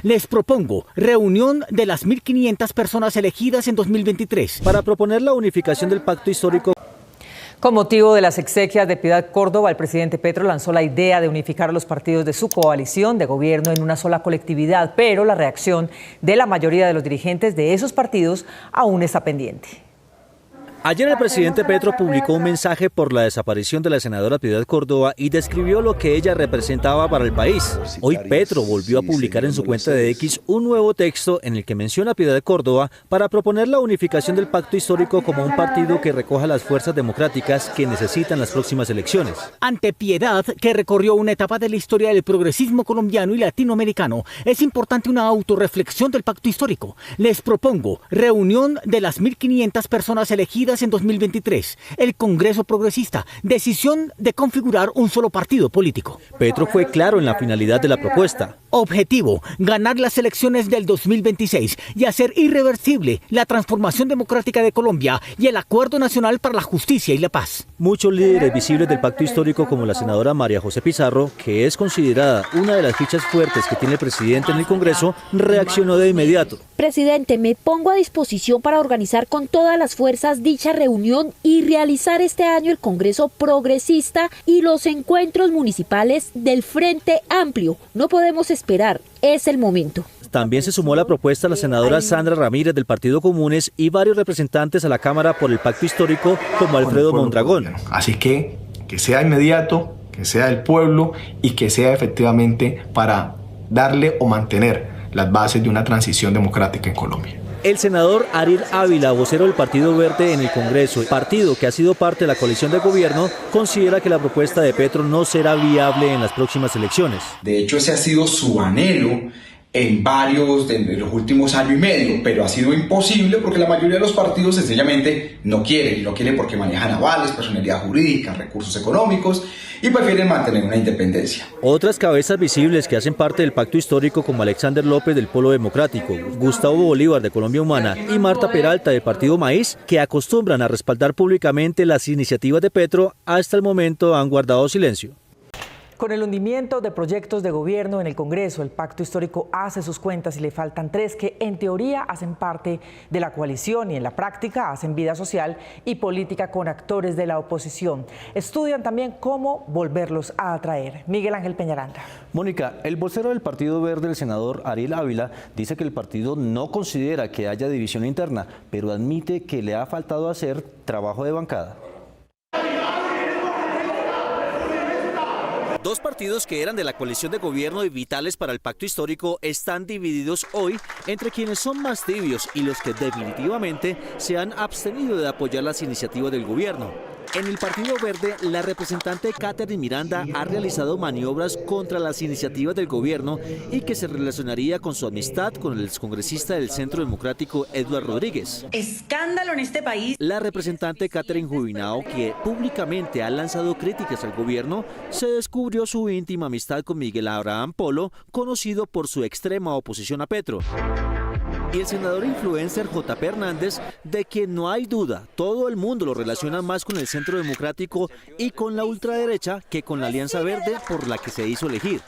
Les propongo reunión de las 1.500 personas elegidas en 2023 para proponer la unificación del pacto histórico. Con motivo de las exequias de Piedad Córdoba, el presidente Petro lanzó la idea de unificar a los partidos de su coalición de gobierno en una sola colectividad, pero la reacción de la mayoría de los dirigentes de esos partidos aún está pendiente. Ayer el presidente Petro publicó un mensaje por la desaparición de la senadora Piedad Córdoba y describió lo que ella representaba para el país. Hoy Petro volvió a publicar en su cuenta de X un nuevo texto en el que menciona a Piedad Córdoba para proponer la unificación del pacto histórico como un partido que recoja las fuerzas democráticas que necesitan las próximas elecciones. Ante Piedad, que recorrió una etapa de la historia del progresismo colombiano y latinoamericano, es importante una autorreflexión del pacto histórico. Les propongo reunión de las 1.500 personas elegidas en 2023, el Congreso Progresista, decisión de configurar un solo partido político. Petro fue claro en la finalidad de la propuesta. Objetivo, ganar las elecciones del 2026 y hacer irreversible la transformación democrática de Colombia y el Acuerdo Nacional para la Justicia y la Paz. Muchos líderes visibles del pacto histórico, como la senadora María José Pizarro, que es considerada una de las fichas fuertes que tiene el presidente en el Congreso, reaccionó de inmediato. Presidente, me pongo a disposición para organizar con todas las fuerzas dicha reunión y realizar este año el Congreso Progresista y los encuentros municipales del Frente Amplio. No podemos esperar, es el momento. También se sumó a la propuesta la senadora Sandra Ramírez del Partido Comunes y varios representantes a la Cámara por el pacto histórico como Alfredo Mondragón. Así que sea inmediato, que sea del pueblo y que sea efectivamente para darle o mantener las bases de una transición democrática en Colombia. El senador Ariel Ávila, vocero del Partido Verde en el Congreso, partido que ha sido parte de la coalición de gobierno, considera que la propuesta de Petro no será viable en las próximas elecciones. De hecho, ese ha sido su anhelo en varios de los últimos año y medio, pero ha sido imposible porque la mayoría de los partidos sencillamente no quieren porque manejan avales, personalidad jurídica, recursos económicos y prefieren mantener una independencia. Otras cabezas visibles que hacen parte del pacto histórico como Alexander López del Polo Democrático, Gustavo Bolívar de Colombia Humana y Marta Peralta del Partido Maíz, que acostumbran a respaldar públicamente las iniciativas de Petro, hasta el momento han guardado silencio. Con el hundimiento de proyectos de gobierno en el Congreso, el pacto histórico hace sus cuentas y le faltan 3 que en teoría hacen parte de la coalición y en la práctica hacen vida social y política con actores de la oposición. Estudian también cómo volverlos a atraer. Miguel Ángel Peñaranda. Mónica, el vocero del Partido Verde, el senador Ariel Ávila, dice que el partido no considera que haya división interna, pero admite que le ha faltado hacer trabajo de bancada. Dos partidos que eran de la coalición de gobierno y vitales para el pacto histórico están divididos hoy entre quienes son más tibios y los que definitivamente se han abstenido de apoyar las iniciativas del gobierno. En el Partido Verde, la representante Catherine Miranda ha realizado maniobras contra las iniciativas del gobierno y que se relacionaría con su amistad con el excongresista del Centro Democrático Edward Rodríguez. Escándalo en este país. La representante Catherine Jubinao, que públicamente ha lanzado críticas al gobierno, se descubrió su íntima amistad con Miguel Abraham Polo, conocido por su extrema oposición a Petro. Y el senador influencer J.P. Hernández, de quien no hay duda, todo el mundo lo relaciona más con el Centro Democrático y con la ultraderecha que con la Alianza Verde por la que se hizo elegir.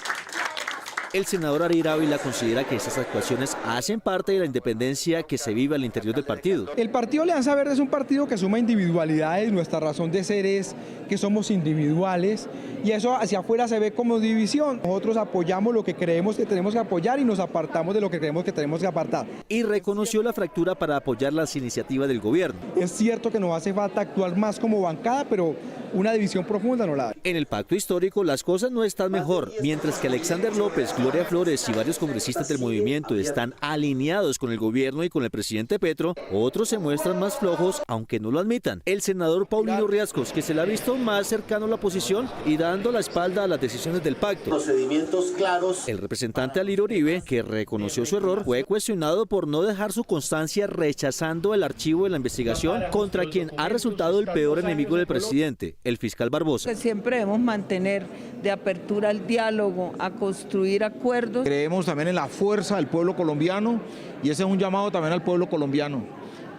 El senador Ariel Ávila considera que estas actuaciones hacen parte de la independencia que se vive al interior del partido. El partido Alianza Verde es un partido que suma individualidades, nuestra razón de ser es que somos individuales y eso hacia afuera se ve como división. Nosotros apoyamos lo que creemos que tenemos que apoyar y nos apartamos de lo que creemos que tenemos que apartar. Y reconoció la fractura para apoyar las iniciativas del gobierno. Es cierto que nos hace falta actuar más como bancada, pero una división profunda no la hay. En el pacto histórico las cosas no están mejor, mientras que Alexander López, Gloria Flores y varios congresistas del movimiento están alineados con el gobierno y con el presidente Petro, otros se muestran más flojos, aunque no lo admitan. El senador Paulino Riascos, que se le ha visto más cercano a la oposición y dando la espalda a las decisiones del pacto. Procedimientos claros. El representante Alirio Uribe, que reconoció su error, fue cuestionado por no dejar su constancia rechazando el archivo de la investigación contra quien ha resultado el peor enemigo del presidente, el fiscal Barbosa. Siempre debemos mantener de apertura al diálogo, a construir acuerdos. Creemos también en la fuerza del pueblo colombiano y ese es un llamado también al pueblo colombiano.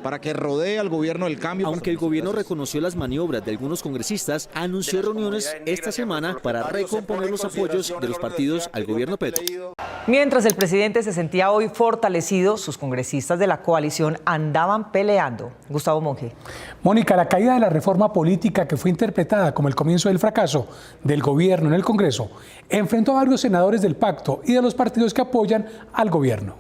para que rodee al gobierno del cambio. Aunque el gobierno reconoció las maniobras de algunos congresistas, anunció reuniones esta semana para recomponer los apoyos de los partidos al gobierno Petro. Mientras el presidente se sentía hoy fortalecido, sus congresistas de la coalición andaban peleando. Gustavo Monge. Mónica, la caída de la reforma política, que fue interpretada como el comienzo del fracaso del gobierno en el Congreso, enfrentó a varios senadores del pacto y de los partidos que apoyan al gobierno.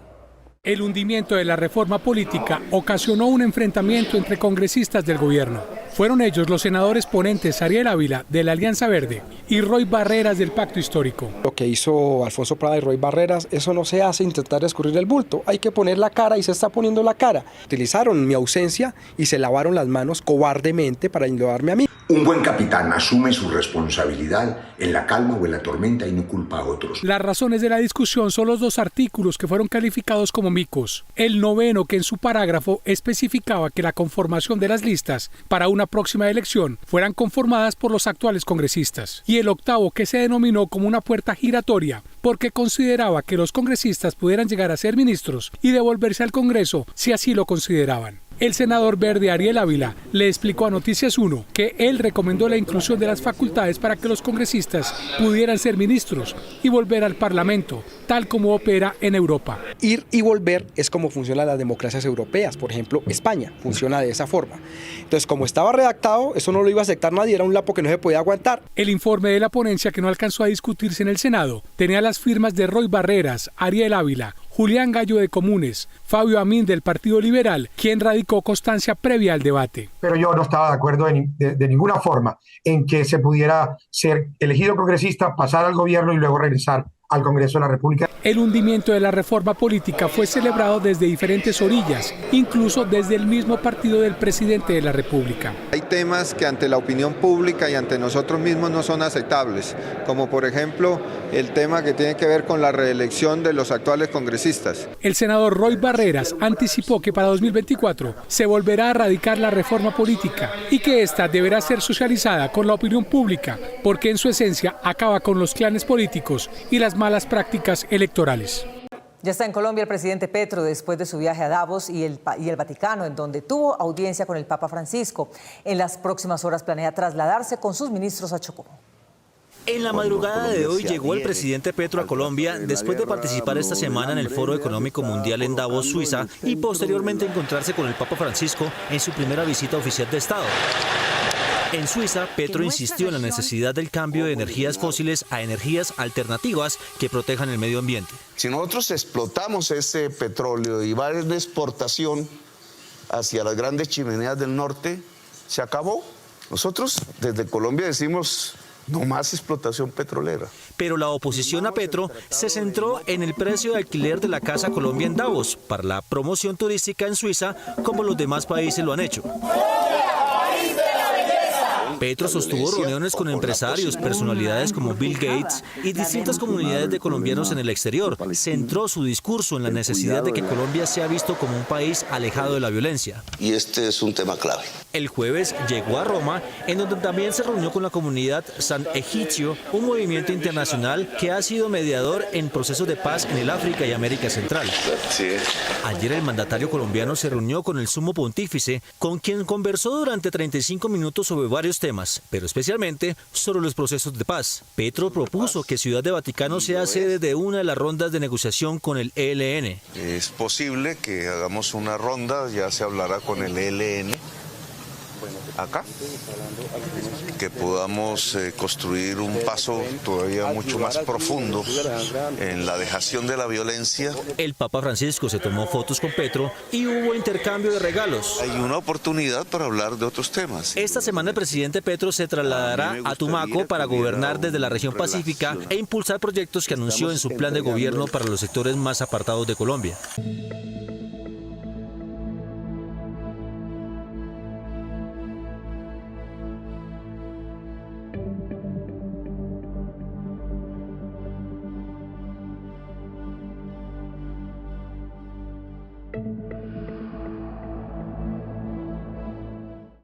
El hundimiento de la reforma política ocasionó un enfrentamiento entre congresistas del gobierno. Fueron ellos los senadores ponentes Ariel Ávila, de la Alianza Verde, y Roy Barreras, del Pacto Histórico. Lo que hizo Alfonso Prada y Roy Barreras, eso no se hace intentar escurrir el bulto. Hay que poner la cara y se está poniendo la cara. Utilizaron mi ausencia y se lavaron las manos cobardemente para indultarme a mí. Un buen capitán asume su responsabilidad en la calma o en la tormenta y no culpa a otros. Las razones de la discusión son los dos artículos que fueron calificados como micos. El noveno, que en su parágrafo especificaba que la conformación de las listas para una próxima elección fueran conformadas por los actuales congresistas. Y el octavo, que se denominó como una puerta giratoria, porque consideraba que los congresistas pudieran llegar a ser ministros y devolverse al Congreso si así lo consideraban. El senador verde Ariel Ávila le explicó a Noticias 1 que él recomendó la inclusión de las facultades para que los congresistas pudieran ser ministros y volver al Parlamento, tal como opera en Europa. Ir y volver es como funcionan las democracias europeas, por ejemplo, España funciona de esa forma. Entonces, como estaba redactado, eso no lo iba a aceptar nadie, era un lapo que no se podía aguantar. El informe de la ponencia, que no alcanzó a discutirse en el Senado, tenía las firmas de Roy Barreras, Ariel Ávila, Julián Gallo de Comunes, Fabio Amín del Partido Liberal, quien radicó constancia previa al debate. Pero yo no estaba de acuerdo de ninguna forma en que se pudiera ser elegido congresista, pasar al gobierno y luego regresar al Congreso de la República. El hundimiento de la reforma política fue celebrado desde diferentes orillas, incluso desde el mismo partido del presidente de la República. Hay temas que ante la opinión pública y ante nosotros mismos no son aceptables, como por ejemplo el tema que tiene que ver con la reelección de los actuales congresistas. El senador Roy Barreras anticipó que para 2024 se volverá a radicar la reforma política y que esta deberá ser socializada con la opinión pública, porque en su esencia acaba con los clanes políticos y las malas prácticas electorales. Ya está en Colombia el presidente Petro después de su viaje a Davos y el Vaticano, en donde tuvo audiencia con el Papa Francisco. En las próximas horas planea trasladarse con sus ministros a Chocó. En la madrugada de hoy llegó el presidente Petro a Colombia después de participar esta semana en el Foro Económico Mundial en Davos, Suiza, y posteriormente encontrarse con el Papa Francisco en su primera visita oficial de Estado. En Suiza, Petro insistió en la necesidad del cambio de energías fósiles a energías alternativas que protejan el medio ambiente. Si nosotros explotamos ese petróleo y va de exportación hacia las grandes chimeneas del norte, se acabó. Nosotros desde Colombia decimos: no más explotación petrolera. Pero la oposición a Petro se centró en el precio de alquiler de la Casa Colombia en Davos para la promoción turística en Suiza, como los demás países lo han hecho. Petro sostuvo reuniones con empresarios, personalidades como Bill Gates y distintas comunidades de colombianos en el exterior. Centró su discurso en la necesidad de que Colombia sea visto como un país alejado de la violencia. Y este es un tema clave. El jueves llegó a Roma, en donde también se reunió con la comunidad San Egipcio, un movimiento internacional que ha sido mediador en procesos de paz en el África y América Central. Ayer el mandatario colombiano se reunió con el sumo pontífice, con quien conversó durante 35 minutos sobre varios temas, pero especialmente sobre los procesos de paz. Petro propuso que Ciudad de Vaticano sea sede de una de las rondas de negociación con el ELN. Es posible que hagamos una ronda, ya se hablará con el ELN acá, que podamos construir un paso todavía mucho más profundo en la dejación de la violencia. El Papa Francisco se tomó fotos con Petro y hubo intercambio de regalos. Hay una oportunidad para hablar de otros temas. Esta semana el presidente Petro se trasladará a Tumaco para gobernar desde la región pacífica e impulsar proyectos que anunció en su plan de gobierno para los sectores más apartados de Colombia.